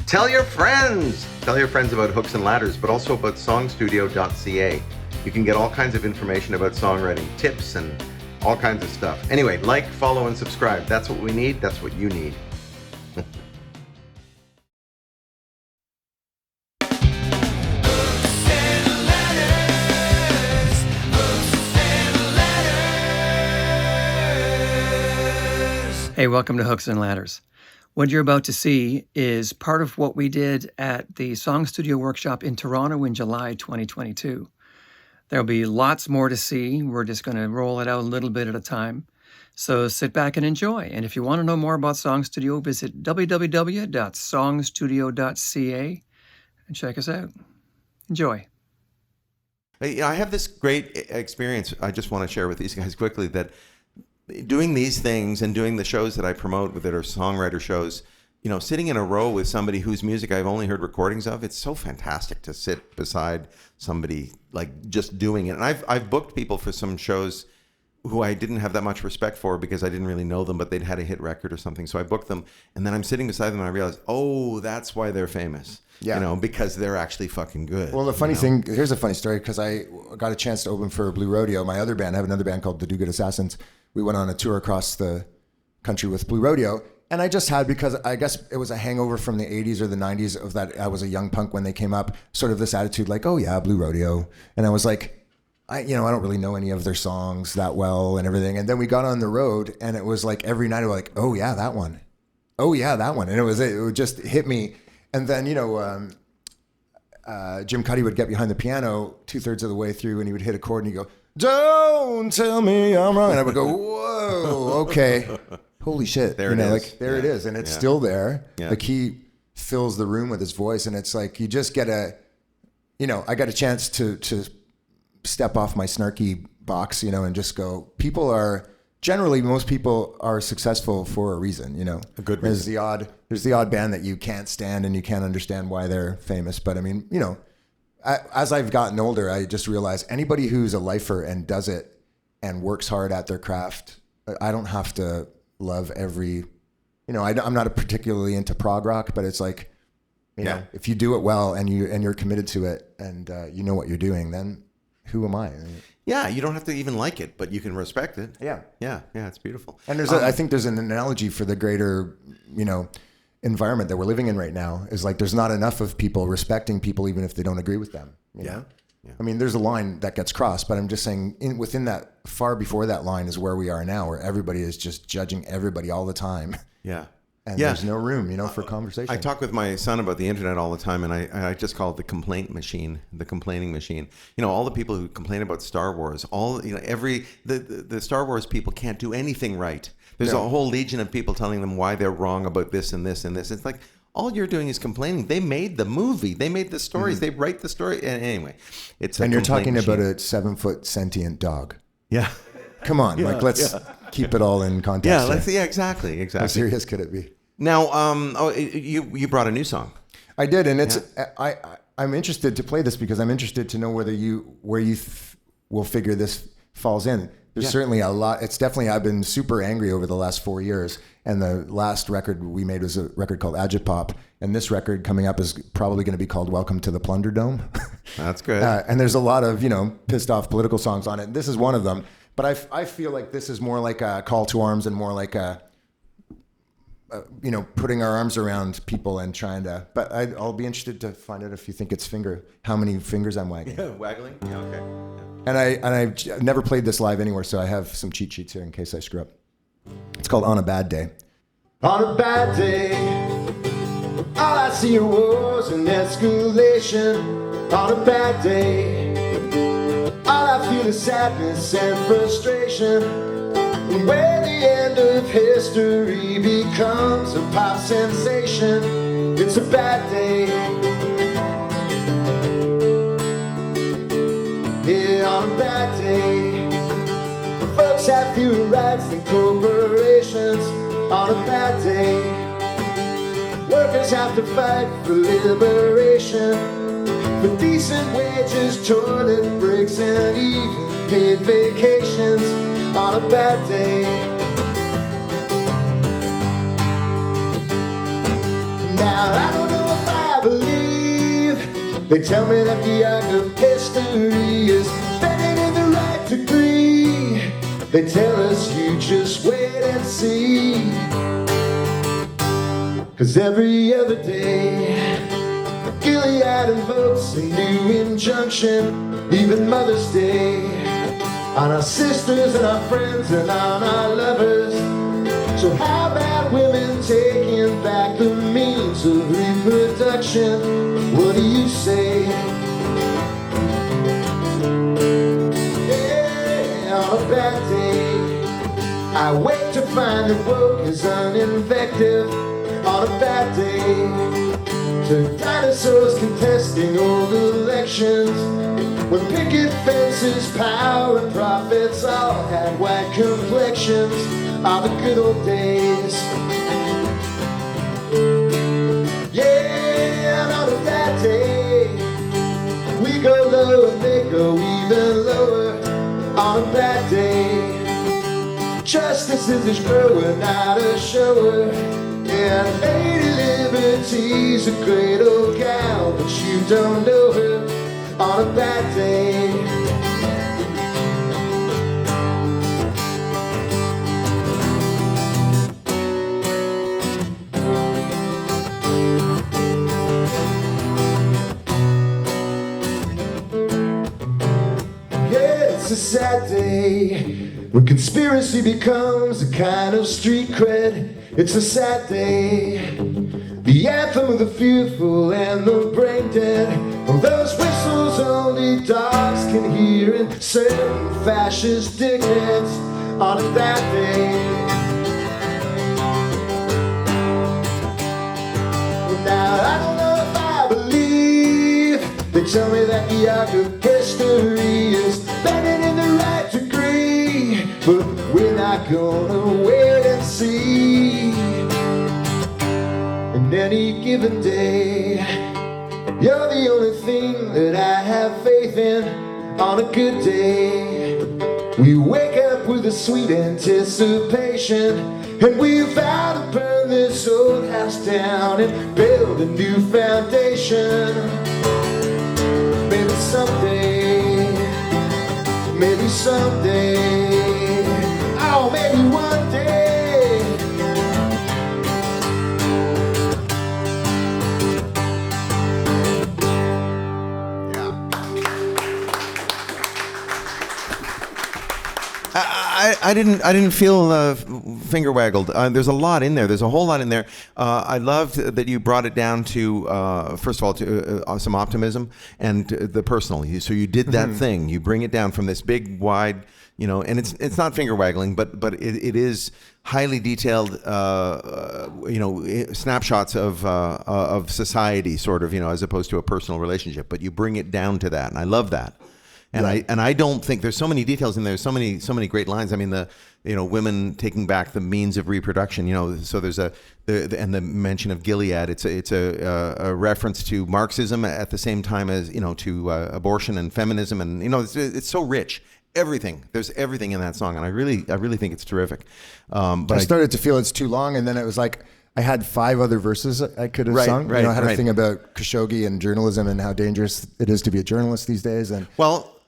Tell your friends! Tell your friends about Hooks and Ladders, but also about songstudio.ca. You can get all kinds of information about songwriting, tips, and all kinds of stuff. Anyway, like, follow, and subscribe. That's what we need. That's what you need. Hey, welcome to Hooks and Ladders. What you're about to see is part of what we did at the SongStudio workshop in Toronto in July 2022. There'll be lots more to see. We're just going to roll it out a little bit at a time. So sit back and enjoy. And if you want to know more about SongStudio, visit www.songstudio.ca and check us out. Enjoy. I have this great experience I just want to share with these guys quickly, that doing these things and doing the shows that I promote that are songwriter shows, you know, sitting in a row with somebody whose music I've only heard recordings of, it's so fantastic to sit beside somebody like just doing it. And I've booked people for some shows who I didn't have that much respect for because I didn't really know them, but they'd had a hit record or something. So I booked them, and then I'm sitting beside them and I realized, oh, that's why they're famous. Yeah. You know, because they're actually fucking good. Well, the funny thing, here's a funny story, because I got a chance to open for Blue Rodeo, my other band. I have another band called the Do Good Assassins. We went on a tour across the country with Blue Rodeo, and I just had, because I guess it was a hangover from the 80s or the 90s of that, I was a young punk when they came up, sort of this attitude like, oh yeah, Blue Rodeo. And I was like, I don't really know any of their songs that well and everything. And then we got on the road, and it was like every night we were like, oh yeah, that one. Oh yeah, that one. And it would just hit me. And then, Jim Cuddy would get behind the piano 2/3 of the way through, and he would hit a chord and he'd go, don't tell me I'm wrong. And I would go, whoa, okay. Holy shit. There it is. Like, there it is. And it's still there. Yeah. Like, he fills the room with his voice, and it's like, you just get I got a chance to step off my snarky box, and just go, most people are successful for a reason, A good reason. There's the odd band that you can't stand and you can't understand why they're famous. But I mean, as I've gotten older, I just realized anybody who's a lifer and does it and works hard at their craft, I don't have to love every, I'm not particularly into prog rock, but it's like, if you do it well and you're committed to it and you know what you're doing, then who am I? Yeah, you don't have to even like it, but you can respect it. Yeah, it's beautiful. And I think there's an analogy for the greater, environment that we're living in right now, is like there's not enough of people respecting people even if they don't agree with them. You know? I mean, there's a line that gets crossed, but I'm just saying within that, far before that line is where we are now, where everybody is just judging everybody all the time. Yeah. And there's no room, for conversation. I talk with my son about the internet all the time, and I just call it the complaint machine, the complaining machine. All the people who complain about Star Wars, the Star Wars people can't do anything right. There's a whole legion of people telling them why they're wrong about this and this and this. It's like, all you're doing is complaining. They made the movie. They made the stories. They write the story. And anyway, and you're talking about a 7-foot sentient dog. Yeah. Come on, let's keep it all in context. Yeah, exactly. How serious could it be? Now, you brought a new song. I did, and it's I'm interested to play this because I'm interested to know where you will figure this falls in. There's certainly a lot. It's definitely, I've been super angry over the last 4 years, and the last record we made was a record called Agitpop, and this record coming up is probably going to be called Welcome to the Plunder Dome. That's good. And there's a lot of pissed off political songs on it. This is one of them, but I feel like this is more like a call to arms and more like a putting our arms around people and trying to. But I'll be interested to find out if you think it's how many fingers I'm wagging. Yeah, waggling. Yeah, okay. Yeah. And I've never played this live anywhere, so I have some cheat sheets here in case I screw up. It's called On a Bad Day. On a bad day, all I see are wars and escalation. On a bad day, all I feel is sadness and frustration. Where the end of history becomes a pop sensation, it's a bad day. Yeah, on a bad day, folks have fewer rights than corporations. On a bad day, workers have to fight for liberation, for decent wages, toilet breaks, and even paid vacations. On a bad day, now I don't know They tell me that the arc of history is bending in the right degree. They tell us you just wait and see. 'Cause every other day Gilead invokes a new injunction, even Mother's Day, on our sisters and our friends and on our lovers. So how about women taking back the means of reproduction? What do you say? Yeah, on a bad day I wait to find that woke is an invective. On a bad day to dinosaurs contesting old elections, when picket fences, power and profits all had white complexions, are the good old days. Yeah, and on a bad day we go low and they go even lower. On a bad day justice is a grower, not a shower. And Lady Liberty's a great old gal, but you don't know her on a bad day. Yeah, it's a sad day when conspiracy becomes a kind of street cred. It's a sad day, the anthem of the fearful and the brain dead. Oh, those whistles only dogs can hear in certain fascist dickheads on a bad day. Well, now I don't know if I believe. They tell me that the arc of history is bending in the right degree, but we're not gonna wait and see. And any given day, you're the only thing that I have faith in. On a good day, we wake up with a sweet anticipation, and we vow to burn this old house down and build a new foundation. Maybe someday, maybe someday, oh, maybe one day. I didn't feel finger waggled. There's a lot in there. There's a whole lot in there. I loved that you brought it down to first of all to some optimism and the personal. So you did that thing. You bring it down from this big wide, and it's not finger waggling, but it is highly detailed, snapshots of society, sort of, as opposed to a personal relationship. But you bring it down to that, and I love that. And I don't think there's so many details in there. So many great lines. I mean, the women taking back the means of reproduction. So there's the mention of Gilead. It's a reference to Marxism at the same time as to abortion and feminism, and it's so rich. There's everything in that song, and I really think it's terrific. But I started to feel it's too long, and then it was like I had 5 other verses I could have sung. I had a thing about Khashoggi and journalism and how dangerous it is to be a journalist these days, and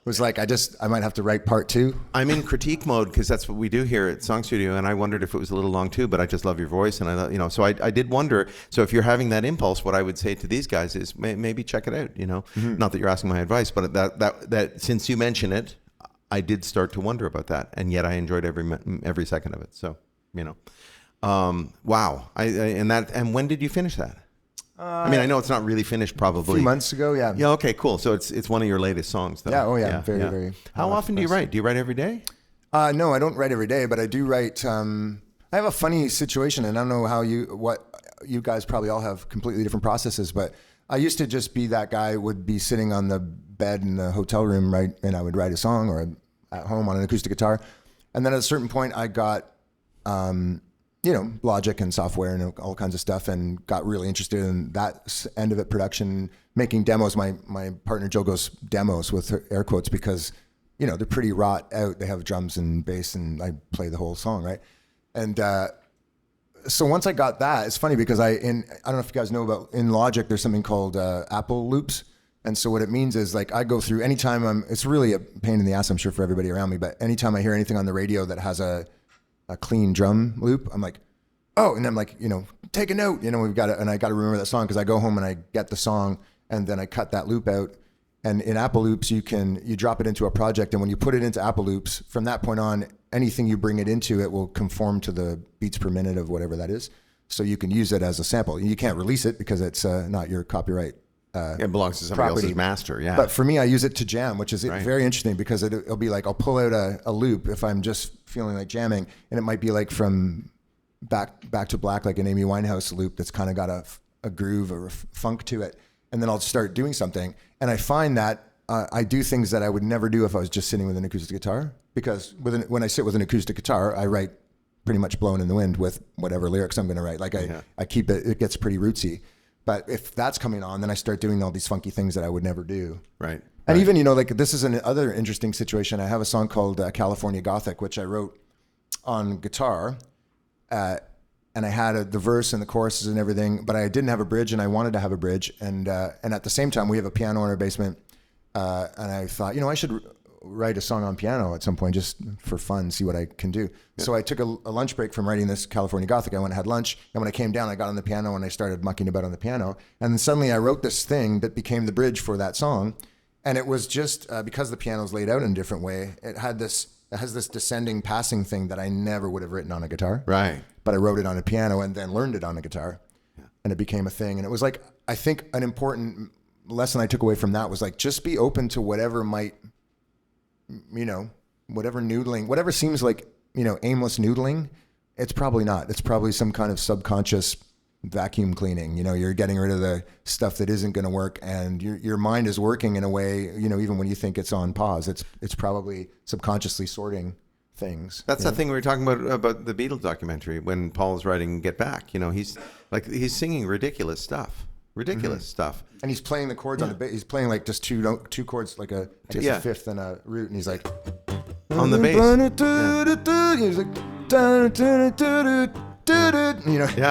was like, I might have to write part 2. I'm in critique mode because that's what we do here at SongStudio, and I wondered if it was a little long too, but I just love your voice, and so I did wonder. So if you're having that impulse, what I would say to these guys is maybe check it out. Not that you're asking my advice, but that since you mention it, I did start to wonder about that, and yet I enjoyed every second of it. So wow. And when did you finish that? I know it's not really finished, probably. A few months ago, yeah. Yeah, okay, cool. So it's one of your latest songs, though. Yeah, oh yeah, very. How often do you write? Do you write every day? No, I don't write every day, but I do write. I have a funny situation, and I don't know what you guys probably all have completely different processes, but I used to just be that guy would be sitting on the bed in the hotel room, right, and I would write a song, or at home on an acoustic guitar. And then at a certain point I got, Logic and software and all kinds of stuff, and got really interested in that end of it, production, making demos. My partner Joe goes demos with air quotes because, they're pretty wrought out. They have drums and bass, and I play the whole song, right? And so once I got that, it's funny because I don't know if you guys know about, in Logic, there's something called Apple loops. And so what it means is like I go through anytime it's really a pain in the ass, I'm sure, for everybody around me, but anytime I hear anything on the radio that has a clean drum loop, I'm like, oh, and I'm like, take a note, and I got to remember that song, because I go home and I get the song and then I cut that loop out. And in Apple Loops, you drop it into a project, and when you put it into Apple Loops, from that point on, anything you bring it into, it will conform to the beats per minute of whatever that is. So you can use it as a sample. You can't release it because it's not your copyright. It belongs to somebody else's master, yeah. But for me, I use it to jam, which is very interesting, because it'll be like I'll pull out a loop if I'm just feeling like jamming, and it might be like from Back to Black, like an Amy Winehouse loop that's kind of got a groove or a funk to it, and then I'll start doing something, and I find that I do things that I would never do if I was just sitting with an acoustic guitar, because when I sit with an acoustic guitar, I write pretty much blown in the wind with whatever lyrics I'm going to write. Like I keep it gets pretty rootsy. But if that's coming on, then I start doing all these funky things that I would never do. Right. And even, like this is another interesting situation. I have a song called California Gothic, which I wrote on guitar. And I had the verse and the choruses and everything, but I didn't have a bridge, and I wanted to have a bridge. And at the same time, we have a piano in our basement. And I thought, I should write a song on piano at some point, just for fun, see what I can do. Yeah. So I took a lunch break from writing this California Gothic. I went and had lunch, and when I came down, I got on the piano and I started mucking about on the piano. And then suddenly I wrote this thing that became the bridge for that song. And it was just because the piano's laid out in a different way, it has this descending passing thing that I never would have written on a guitar. Right. But I wrote it on a piano and then learned it on a guitar. Yeah. And it became a thing. And it was like, I think an important lesson I took away from that was like, just be open to whatever might, whatever noodling, whatever seems like, aimless noodling, it's probably not. It's probably some kind of subconscious vacuum cleaning. You're getting rid of the stuff that isn't going to work, and your mind is working in a way, even when you think it's on pause, it's probably subconsciously sorting things. That's the thing we were talking about the Beatles documentary, when Paul's writing Get Back. He's singing ridiculous stuff. Stuff. And he's playing the chords on the bass. He's playing like just two chords, like a fifth and a root, and he's like on the bass. He's like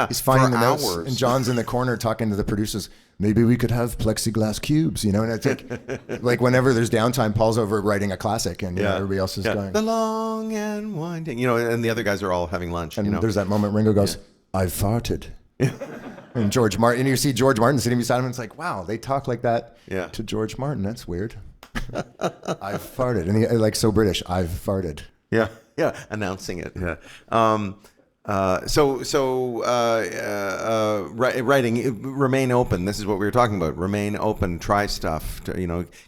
he's finding the notes, hours. And John's in the corner talking to the producers. Maybe we could have plexiglass cubes, and it's like whenever there's downtime, Paul's over writing a classic, and everybody else is going the long and winding, and the other guys are all having lunch. And there's that moment Ringo goes, "I've farted." And George Martin, and you see George Martin sitting beside him, and it's like, wow, they talk like that to George Martin. That's weird. I've farted. And he, like, so British, I've farted. Yeah, announcing it. Yeah. Writing, remain open. This is what we were talking about. Remain open, try stuff,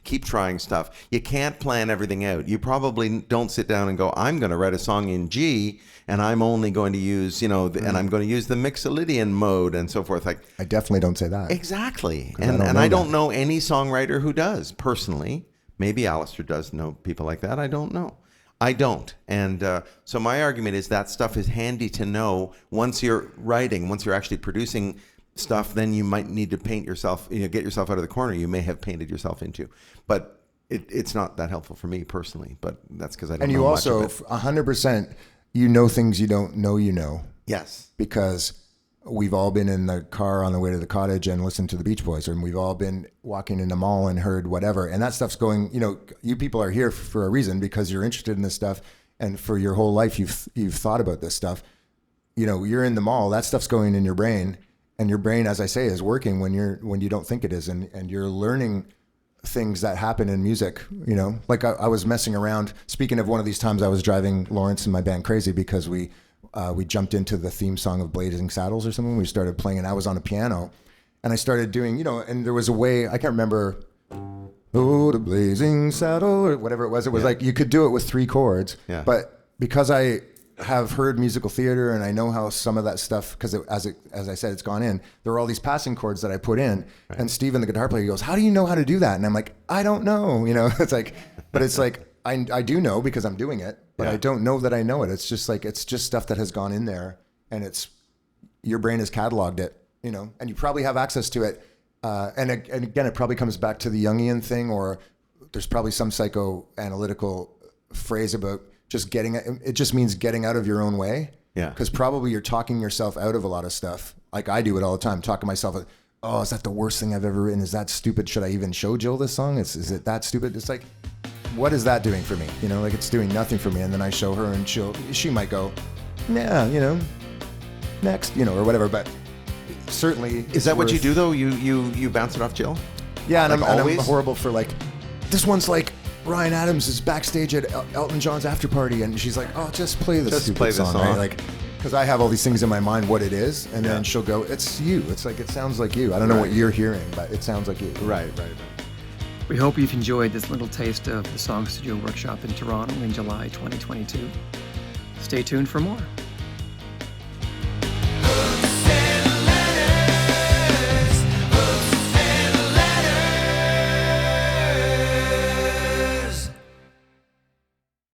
keep trying stuff. You can't plan everything out. You probably don't sit down and go, I'm going to write a song in G, and I'm only going to use, and I'm going to use the Mixolydian mode and so forth. Like, I definitely don't say that. Exactly. And I don't know any songwriter who does, personally. Maybe Alistair does know people like that. I don't know. I don't. And so my argument is that stuff is handy to know once you're writing, once you're actually producing stuff, then you might need to paint yourself, get yourself out of the corner you may have painted yourself into. But it's not that helpful for me personally, but that's because I don't know much of it. And you also, 100%, things you don't know. Yes. Because we've all been in the car on the way to the cottage and listened to the Beach Boys, and we've all been walking in the mall and heard whatever. And that stuff's going, you people are here for a reason, because you're interested in this stuff. And for your whole life, you've thought about this stuff. You're in the mall, that stuff's going in your brain, and your brain, as I say, is working when you don't think it is. And you're learning things that happen in music, like I was messing around. Speaking of one of these times, I was driving Lawrence and my band crazy because we jumped into the theme song of Blazing Saddles or something. We started playing, and I was on a piano, and I started doing, and there was a way, I can't remember, oh, the blazing saddle or whatever it was. It was like you could do it with 3 chords, but because I have heard musical theater and I know how some of that stuff, because as I said, it's gone in, there were all these passing chords that I put in, and Steven, the guitar player, goes, how do you know how to do that? And I'm like, I don't know, it's like, but it's like, I do know because I'm doing it, but I don't know that I know it. It's just stuff that has gone in there, and your brain has cataloged it, and you probably have access to it. And again, it probably comes back to the Jungian thing, or there's probably some psychoanalytical phrase about it just means getting out of your own way. Yeah. Because probably you're talking yourself out of a lot of stuff. Like I do it all the time, talking myself, oh, is that the worst thing I've ever written? Is that stupid? Should I even show Jill this song? Is it that stupid? It's like, what is that doing for me? You know, like it's doing nothing for me. And then I show her and she might go, yeah, you know, next, you know, or whatever. But certainly, Is that what you do though? You bounce it off Jill? Yeah, and, Like I'm always? horrible for like, this one's like Ryan Adams is backstage at Elton John's after party, and she's like, oh, just play this stupid play the song, song. right? Like, because I have all these things in my mind what it is, and then she'll go, it's you. It's like, it sounds like you. I don't know what you're hearing, but it sounds like you. Right. We hope you've enjoyed this little taste of the SongStudio workshop in Toronto in July 2022. Stay tuned for more.